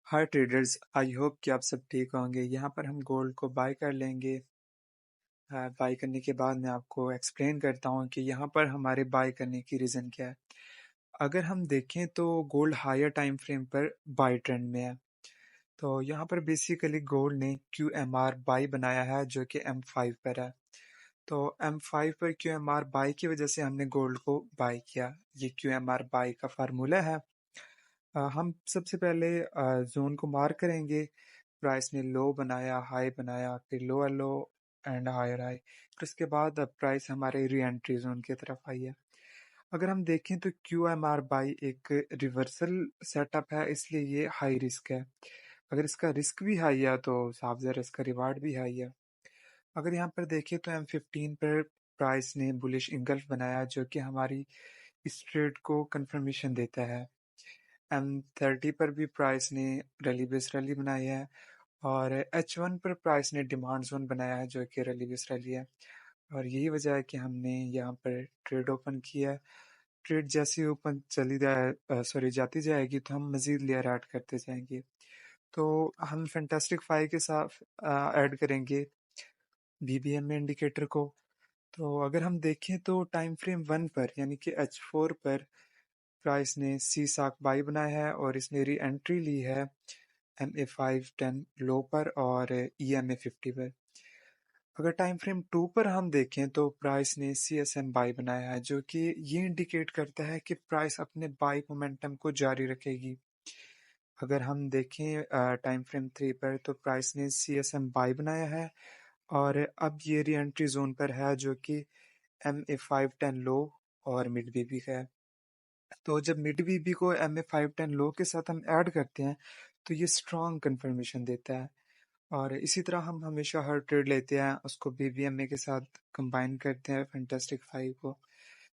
Hi traders, I hope कि आप सब ठीक होंगे। यहाँ पर हम गोल्ड को बाय कर लेंगे। बाय करने के बाद मैं आपको एक्सप्लेन करता हूँ कि यहाँ पर हमारे बाय करने की रीज़न क्या है। अगर हम देखें तो गोल्ड हायर टाइम फ्रेम पर बाय ट्रेंड में है। तो यहाँ पर बेसिकली गोल्ड ने क्यू एम आर बाय बनाया है जो कि M5 पर है। तो M5 पर क्यू एम आर बाय की वजह से हमने गोल्ड को बाय किया। ये क्यू एम आर बाय का फार्मूला है। हम सबसे पहले जोन को मार्क करेंगे। प्राइस ने लो बनाया, हाई बनाया, फिर lower low and higher high. फिर उसके बाद अब प्राइस हमारे री एंट्री जोन की तरफ आई है। अगर हम देखें तो क्यू एम आर बाई एक रिवर्सल सेटअप है, इसलिए ये हाई रिस्क है। अगर इसका रिस्क भी हाई है तो साफ ज़रा इसका रिवार्ड भी हाई है। अगर यहाँ पर देखें तो M15 पर प्राइस ने बुलिश इंगल्फ बनाया जो कि हमारी इस ट्रेड को कंफर्मेशन देता है। M30 पर भी प्राइस ने रैली बेस रैली बनाई है और H1 पर प्राइस ने डिमांड जोन बनाया है जो कि रैली बेस रैली है। और यही वजह है कि हमने यहाँ पर ट्रेड ओपन किया है। ट्रेड जैसे ओपन चली जाए जाती जाएगी तो हम मजीद लेयर ऐड करते जाएंगे। तो हम फैंटास्टिक फाइव के साथ ऐड करेंगे BBM इंडिकेटर को। तो अगर हम देखें तो टाइम फ्रेम 1 पर यानी कि H4 पर प्राइस ने सी साक बाई बनाया है और इसने री एंट्री ली है MA510 लो पर और EMA50 पर। अगर टाइम फ्रेम 2 पर हम देखें तो प्राइस ने CSM बाई बनाया है जो कि ये इंडिकेट करता है कि प्राइस अपने बाई मोमेंटम को जारी रखेगी। अगर हम देखें टाइम फ्रेम 3 पर तो प्राइस ने CSM बाई बनाया है और अब ये री एंट्री जोन पर है जो कि MA510 लो और मिड बीबी का है। तो जब मिड बीबी को MA510 लो के साथ हम ऐड करते हैं तो ये स्ट्रॉन्ग कंफर्मेशन देता है। और इसी तरह हम हमेशा हर ट्रेड लेते हैं उसको BBMA के साथ कंबाइन करते हैं फैंटास्टिक फाइव को।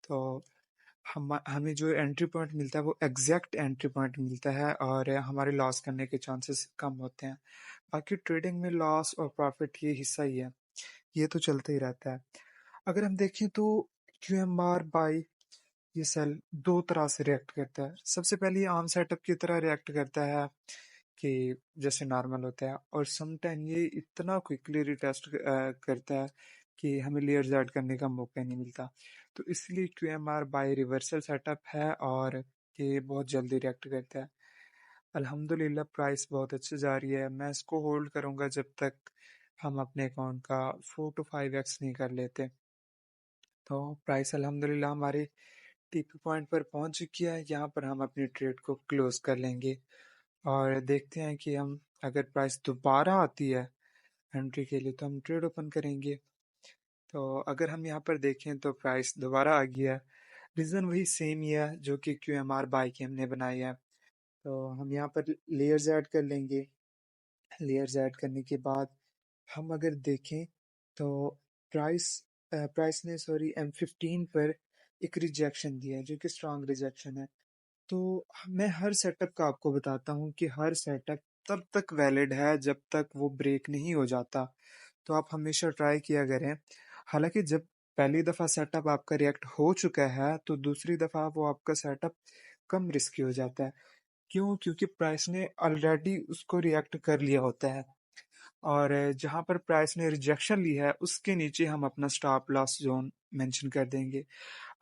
तो हम हमें जो एंट्री पॉइंट मिलता है वो एग्जैक्ट एंट्री पॉइंट मिलता है और हमारे लॉस करने के चांसेस कम होते हैं। बाकी ट्रेडिंग में लॉस और प्रॉफिट ये हिस्सा ही है, ये तो चलता ही रहता है। अगर हम देखें तो QMR बाई ये सेल दो तरह से रिएक्ट करता है। सबसे पहले ये आम सेटअप की तरह रिएक्ट करता है कि जैसे नॉर्मल होता है, और सम टाइम ये इतना क्विकली रिटेस्ट करता है कि हमें लेयर्स ऐड करने का मौका नहीं मिलता। तो इसलिए QMR बाय रिवर्सल सेटअप है और ये बहुत जल्दी रिएक्ट करता है। अल्हम्दुलिल्लाह प्राइस बहुत अच्छी जा रही है। मैं इसको होल्ड करूंगा जब तक हम अपने अकाउंट का 4 to 5x नहीं कर लेते। तो प्राइस अल्हम्दुलिल्लाह हमारे टीपी पॉइंट पर पहुंच चुकी है। यहाँ पर हम अपनी ट्रेड को क्लोज कर लेंगे और देखते हैं कि हम अगर प्राइस दोबारा आती है एंट्री के लिए तो हम ट्रेड ओपन करेंगे। तो अगर हम यहाँ पर देखें तो प्राइस दोबारा आ गया है। रीज़न वही सेम ही है जो कि QMR बाय की हमने बनाई है। तो हम यहाँ पर लेयर्स ऐड कर लेंगे। लेयर्स ऐड करने के बाद हम अगर देखें तो प्राइस प्राइस ने M15 पर एक रिजेक्शन दिया है जो कि स्ट्रांग रिजेक्शन है। तो मैं हर सेटअप का आपको बताता हूँ कि हर सेटअप तब तक वैलिड है जब तक वो ब्रेक नहीं हो जाता। तो आप हमेशा ट्राई किया करें। हालांकि जब पहली दफ़ा सेटअप आपका रिएक्ट हो चुका है तो दूसरी दफ़ा वो आपका सेटअप कम रिस्की हो जाता है। क्यों? क्योंकि प्राइस ने ऑलरेडी उसको रिएक्ट कर लिया होता है और जहां पर प्राइस ने रिजेक्शन ली है उसके नीचे हम अपना स्टॉप लॉस जोन मेंशन कर देंगे।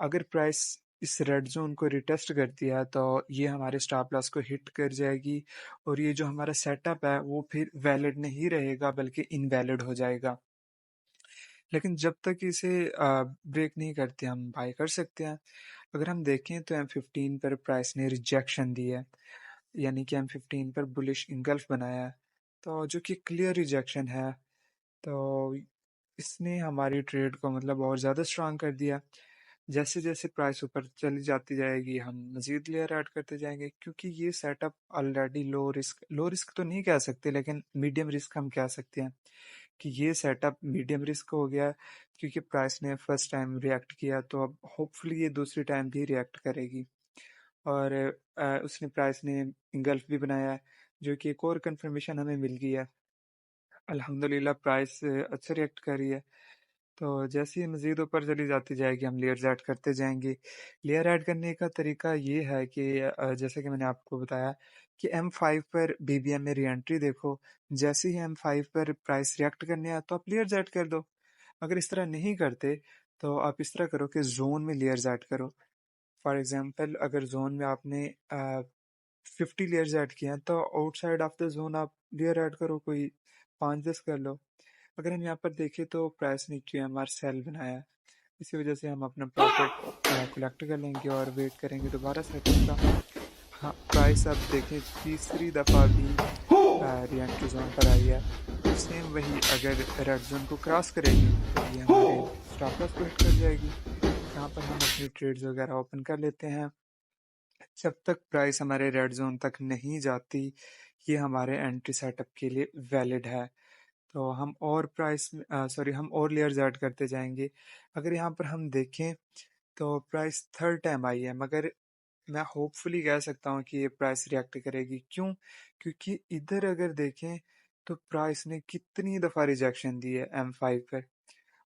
अगर प्राइस इस रेड जोन को रिटेस्ट करती है तो ये हमारे स्टॉप लॉस को हिट कर जाएगी और ये जो हमारा सेटअप है वो फिर वैलिड नहीं रहेगा बल्कि इनवैलिड हो जाएगा। लेकिन जब तक इसे ब्रेक नहीं करते हम बाय कर सकते हैं। अगर हम देखें तो M15 पर प्राइस ने रिजेक्शन दी है, यानी कि M15 पर बुलिश इंगल्फ बनाया है, तो जो कि क्लियर रिजेक्शन है। तो इसने हमारी ट्रेड को मतलब और ज़्यादा स्ट्रांग कर दिया। जैसे जैसे प्राइस ऊपर चली जाती जाएगी हम मज़ीद लेयर ऐड करते जाएंगे क्योंकि ये सेटअप ऑलरेडी लो रिस्क तो नहीं कह सकते लेकिन मीडियम रिस्क हम कह सकते हैं कि ये सेटअप मीडियम रिस्क हो गया क्योंकि प्राइस ने फर्स्ट टाइम रिएक्ट किया तो अब होपफुली ये दूसरी टाइम भी रिएक्ट करेगी। और उसने प्राइस ने इंगल्फ भी बनाया है जो कि एक और कंफर्मेशन हमें मिल गई है। अल्हम्दुलिल्लाह प्राइस अच्छा रिएक्ट कर रही है। तो जैसे ही मज़ीद ऊपर चली जाती जाएगी हम लेयर्स ऐड करते जाएंगे। लेयर ऐड करने का तरीका ये है कि जैसे कि मैंने आपको बताया कि M5 पर BBM में रीएंट्री देखो, जैसे ही M5 पर प्राइस रिएक्ट करने आए तो आप लेयर्स ऐड कर दो। अगर इस तरह नहीं करते तो आप इस तरह करो कि जोन में लेयर्स ऐड करो। फॉर एग्जांपल अगर जोन में आपने 50 लेयर्स ऐड किए हैं तो आउटसाइड ऑफ द जोन आप लेयर ऐड करो, कोई 5-10 कर लो। अगर हम यहाँ पर देखें तो प्राइस ने QMR सेल बनाया है, इसी वजह से हम अपना प्रॉफिट कलेक्ट कर लेंगे और वेट करेंगे दोबारा सेटअप का। हाँ, प्राइस अब देखें तीसरी दफ़ा भी री-एंट्री जोन पर आई है। तो सेम वही, अगर रेड जोन को क्रॉस करेगी तो ये हमारे स्टॉप लॉस को हिट कर जाएगी। यहाँ पर हम अपनी ट्रेड्स वगैरह ओपन कर लेते हैं। जब तक प्राइस हमारे रेड जोन तक नहीं जाती ये हमारे एंट्री सेटअप के लिए वैलिड है। तो हम और हम और लेयर्स ऐड करते जाएंगे। अगर यहाँ पर हम देखें तो प्राइस थर्ड टाइम आई है, मगर मैं होपफुली कह सकता हूँ कि ये प्राइस रिएक्ट करेगी। क्यों? क्योंकि इधर अगर देखें तो प्राइस ने कितनी दफ़ा रिजेक्शन दी है M5 पर,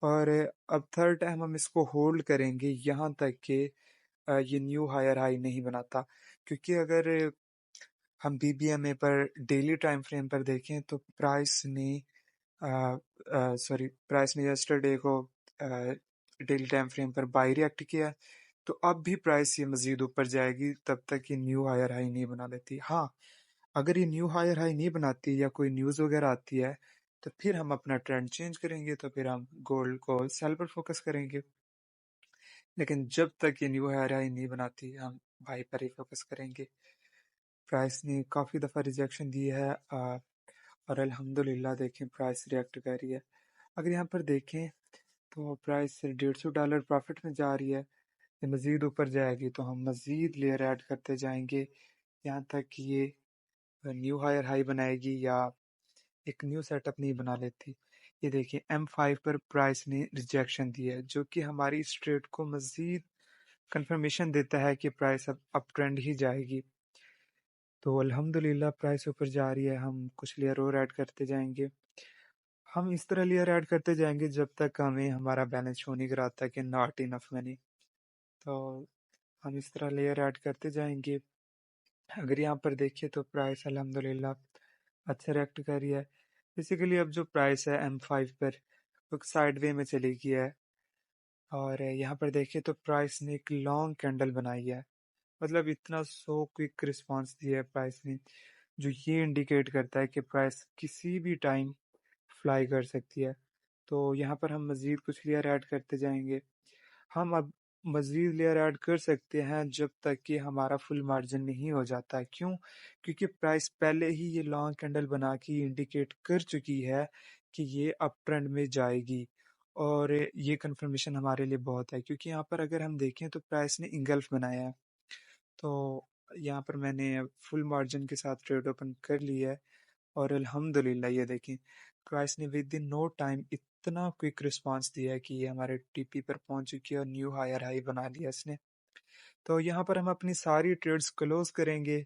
और अब थर्ड टाइम हम इसको होल्ड करेंगे यहाँ तक कि ये न्यू हायर हाई नहीं बनाता। क्योंकि अगर हम BBMA पर डेली टाइम फ्रेम पर देखें तो प्राइस ने यस्टरडे को डेली टाइम फ्रेम पर बाई रिएक्ट किया। तो अब भी प्राइस ये मजीद ऊपर जाएगी तब तक ये न्यू हायर हाई नहीं बना लेती। हाँ, अगर ये न्यू हायर हाई नहीं बनाती या कोई न्यूज़ वगैरह आती है तो फिर हम अपना ट्रेंड चेंज करेंगे, तो फिर हम गोल्ड को सेल पर फोकस करेंगे। लेकिन जब तक ये न्यू हायर हाई नहीं बनाती हम बाई पर ही फोकस करेंगे। प्राइस ने काफ़ी दफ़ा रिजेक्शन दी है, और अल्हम्दुलिल्लाह देखें प्राइस रिएक्ट कर रही है। अगर यहाँ पर देखें तो प्राइस $150 प्रॉफिट में जा रही है। ये मज़ीद ऊपर जाएगी तो हम मज़ीद लेयर ऐड करते जाएंगे यहाँ तक कि ये न्यू हायर हाई बनाएगी या एक न्यू सेटअप नहीं बना लेती। ये देखिए M5 पर प्राइस ने रिजेक्शन दी है, जो कि हमारी इस ट्रेड को मज़ीद कंफर्मेशन देता है कि प्राइस अब अप ट्रेंड ही जाएगी। तो अल्हम्दुलिल्लाह प्राइस ऊपर जा रही है, हम कुछ लेयर और ऐड करते जाएंगे। हम इस तरह लेयर ऐड करते जाएंगे जब तक हमें हमारा बैलेंस शो नहीं कराता कि नॉट इनफ मनी। तो हम इस तरह लेयर ऐड करते जाएंगे। अगर यहाँ पर देखिए तो प्राइस अल्हम्दुलिल्लाह अच्छा रिएक्ट कर रही है। बेसिकली अब जो प्राइस है M5 पर वो साइड वे में चली गई है, और यहाँ पर देखिए तो प्राइस ने एक लॉन्ग कैंडल बनाई है। मतलब इतना सो क्विक रिस्पांस दिया है प्राइस ने, जो ये इंडिकेट करता है कि प्राइस किसी भी टाइम फ्लाई कर सकती है। तो यहाँ पर हम मज़ीद कुछ लेयर ऐड करते जाएंगे। हम अब मज़ीद लेयर ऐड कर सकते हैं जब तक कि हमारा फुल मार्जिन नहीं हो जाता। क्यों? क्योंकि प्राइस पहले ही ये लॉन्ग कैंडल बना के इंडिकेट कर चुकी है कि ये अप ट्रेंड में जाएगी, और ये कंफर्मेशन हमारे लिए बहुत है। क्योंकि यहाँ पर अगर हम देखें तो प्राइस ने इंगल्फ बनाया है। तो यहाँ पर मैंने फुल मार्जिन के साथ ट्रेड ओपन कर ली है, और अल्हम्दुलिल्लाह ये देखें प्राइस ने विद इन नो टाइम इतना क्विक रिस्पांस दिया है कि ये हमारे TP पर पहुंच चुकी है और न्यू हायर हाई बना लिया इसने। तो यहाँ पर हम अपनी सारी ट्रेड्स क्लोज करेंगे